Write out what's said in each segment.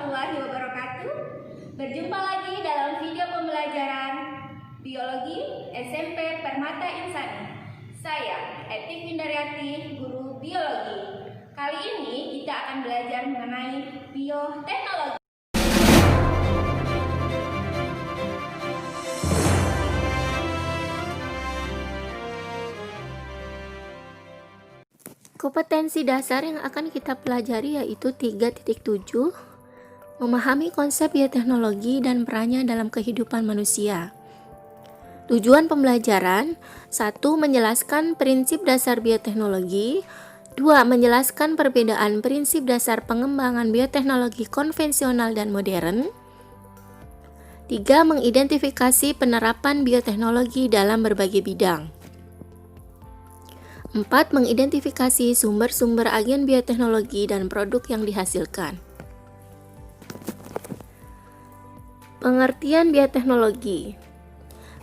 warahmatullahi wabarakatuh. Berjumpa lagi dalam video pembelajaran Biologi SMP Permata Insani. Saya Etik Windaryati, guru biologi. Kali ini kita akan belajar mengenai bioteknologi. Kompetensi dasar yang akan kita pelajari yaitu 3.7, memahami konsep bioteknologi dan perannya dalam kehidupan manusia. Tujuan pembelajaran: 1. Menjelaskan prinsip dasar bioteknologi. 2. Menjelaskan perbedaan prinsip dasar pengembangan bioteknologi konvensional dan modern. 3. Mengidentifikasi penerapan bioteknologi dalam berbagai bidang. 4. Mengidentifikasi sumber-sumber agen bioteknologi dan produk yang dihasilkan. Pengertian bioteknologi.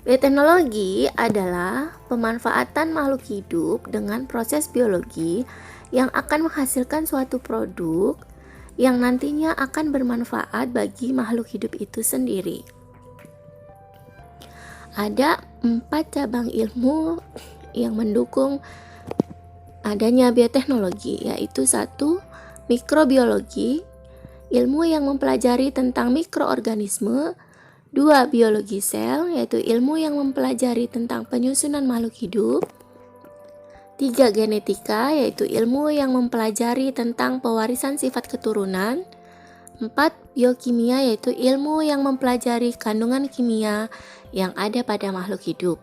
Bioteknologi adalah pemanfaatan makhluk hidup dengan proses biologi yang akan menghasilkan suatu produk yang nantinya akan bermanfaat bagi makhluk hidup itu sendiri. Ada 4 cabang ilmu yang mendukung adanya bioteknologi, yaitu 1. Mikrobiologi, ilmu yang mempelajari tentang mikroorganisme. 2. Biologi sel, yaitu ilmu yang mempelajari tentang penyusunan makhluk hidup. 3. Genetika, yaitu ilmu yang mempelajari tentang pewarisan sifat keturunan. 4. Biokimia, yaitu ilmu yang mempelajari kandungan kimia yang ada pada makhluk hidup.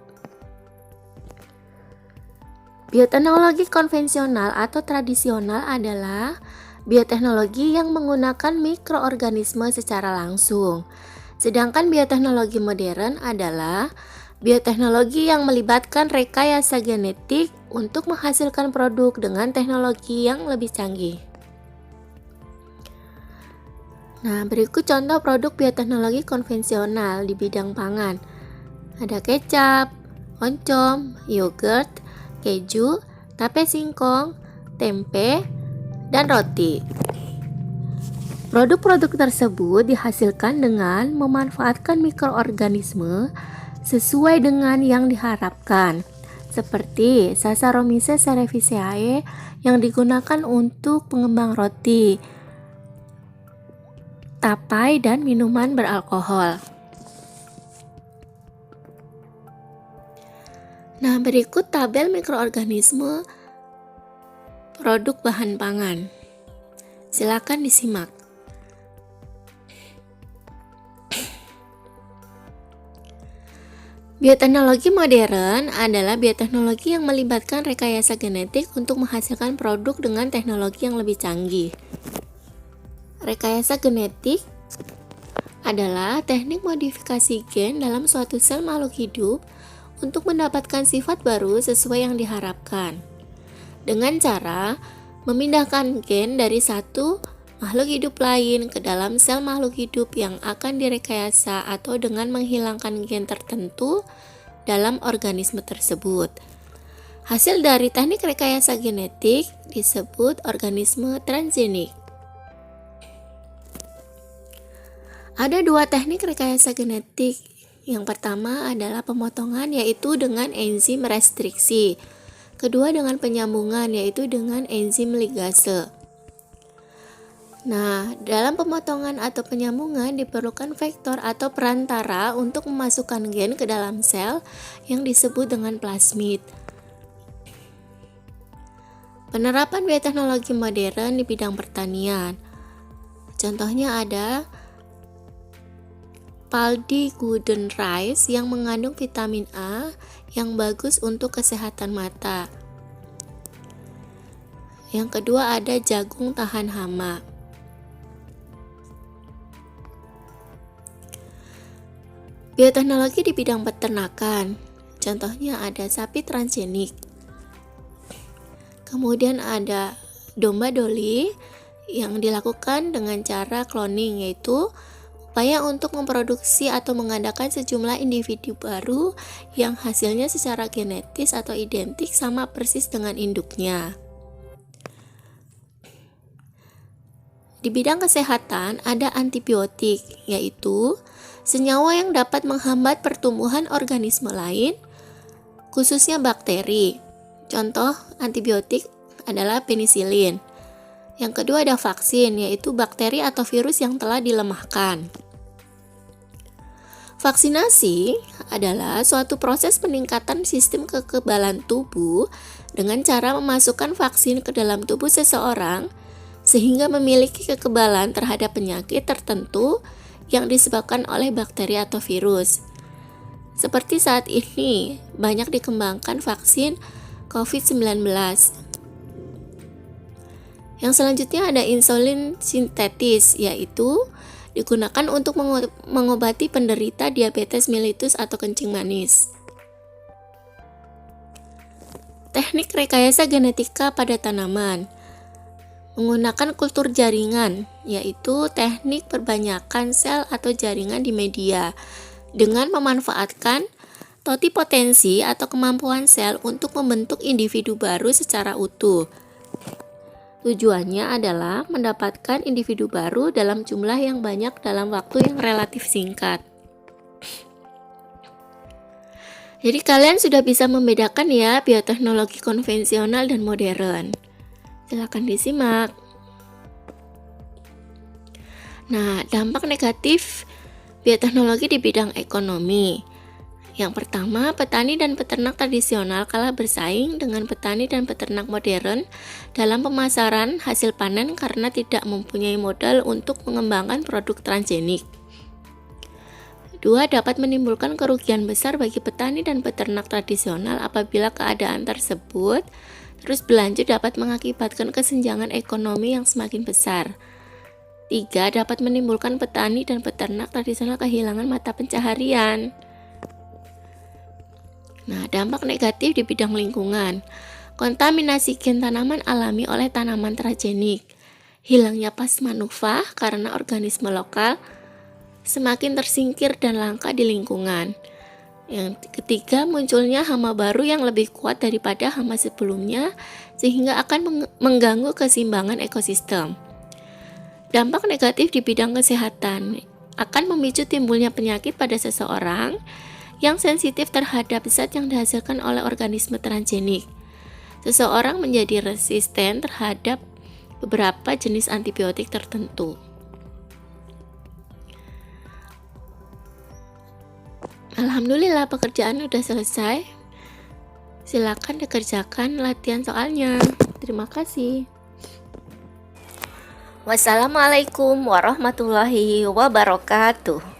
Bioteknologi konvensional atau tradisional adalah bioteknologi yang menggunakan mikroorganisme secara langsung. Sedangkan bioteknologi modern adalah bioteknologi yang melibatkan rekayasa genetik untuk menghasilkan produk dengan teknologi yang lebih canggih. Nah, berikut contoh produk bioteknologi konvensional di bidang pangan. Ada kecap, oncom, yogurt, keju, tape singkong, tempe, dan roti. Produk-produk tersebut dihasilkan dengan memanfaatkan mikroorganisme sesuai dengan yang diharapkan, seperti Saccharomyces cerevisiae yang digunakan untuk pengembang roti, tapai, dan minuman beralkohol. Nah, berikut tabel mikroorganisme produk bahan pangan. Silakan disimak. Bioteknologi modern adalah bioteknologi yang melibatkan rekayasa genetik untuk menghasilkan produk dengan teknologi yang lebih canggih. Rekayasa genetik adalah teknik modifikasi gen dalam suatu sel makhluk hidup untuk mendapatkan sifat baru sesuai yang diharapkan, dengan cara memindahkan gen dari satu makhluk hidup lain ke dalam sel makhluk hidup yang akan direkayasa atau dengan menghilangkan gen tertentu dalam organisme tersebut. Hasil dari teknik rekayasa genetik disebut organisme transgenik. Ada 2 teknik rekayasa genetik. Yang pertama adalah pemotongan, yaitu dengan enzim restriksi. Kedua dengan penyambungan, yaitu dengan enzim ligase. Nah, dalam pemotongan atau penyambungan diperlukan vektor atau perantara untuk memasukkan gen ke dalam sel yang disebut dengan plasmid. Penerapan bioteknologi modern di bidang pertanian. Contohnya ada paldi golden rice yang mengandung vitamin A yang bagus untuk kesehatan mata. Yang kedua ada jagung tahan hama. Bioteknologi di bidang peternakan. Contohnya ada sapi transgenik. Kemudian ada domba doli yang dilakukan dengan cara cloning, yaitu upaya untuk memproduksi atau mengadakan sejumlah individu baru yang hasilnya secara genetis atau identik sama persis dengan induknya. Di bidang kesehatan ada antibiotik, yaitu senyawa yang dapat menghambat pertumbuhan organisme lain, khususnya bakteri. Contoh antibiotik adalah penisilin. Yang kedua ada vaksin, yaitu bakteri atau virus yang telah dilemahkan. Vaksinasi adalah suatu proses peningkatan sistem kekebalan tubuh dengan cara memasukkan vaksin ke dalam tubuh seseorang sehingga memiliki kekebalan terhadap penyakit tertentu yang disebabkan oleh bakteri atau virus. Seperti saat ini, banyak dikembangkan vaksin COVID-19. Yang selanjutnya ada insulin sintetis, yaitu digunakan untuk mengobati penderita diabetes mellitus atau kencing manis. Teknik rekayasa genetika pada tanaman menggunakan kultur jaringan, yaitu teknik perbanyakan sel atau jaringan di media dengan memanfaatkan totipotensi atau kemampuan sel untuk membentuk individu baru secara utuh. Tujuannya adalah mendapatkan individu baru dalam jumlah yang banyak dalam waktu yang relatif singkat. Jadi kalian sudah bisa membedakan ya bioteknologi konvensional dan modern. Silakan disimak. Nah, dampak negatif bioteknologi di bidang ekonomi. Yang pertama, petani dan peternak tradisional kalah bersaing dengan petani dan peternak modern dalam pemasaran hasil panen karena tidak mempunyai modal untuk mengembangkan produk transgenik. Dua, dapat menimbulkan kerugian besar bagi petani dan peternak tradisional apabila keadaan tersebut terus berlanjut dapat mengakibatkan kesenjangan ekonomi yang semakin besar. 3. Dapat menimbulkan petani dan peternak tradisional kehilangan mata pencaharian. Nah, dampak negatif di bidang lingkungan. Kontaminasi gen tanaman alami oleh tanaman transgenik. Hilangnya pasmanufah karena organisme lokal semakin tersingkir dan langka di lingkungan. Yang ketiga, munculnya hama baru yang lebih kuat daripada hama sebelumnya sehingga akan mengganggu keseimbangan ekosistem. Dampak negatif di bidang kesehatan akan memicu timbulnya penyakit pada seseorang yang sensitif terhadap zat yang dihasilkan oleh organisme transgenik. Seseorang menjadi resisten terhadap beberapa jenis antibiotik tertentu. Alhamdulillah pekerjaannya sudah selesai. Silakan dikerjakan latihan soalnya. Terima kasih. Wassalamualaikum warahmatullahi wabarakatuh.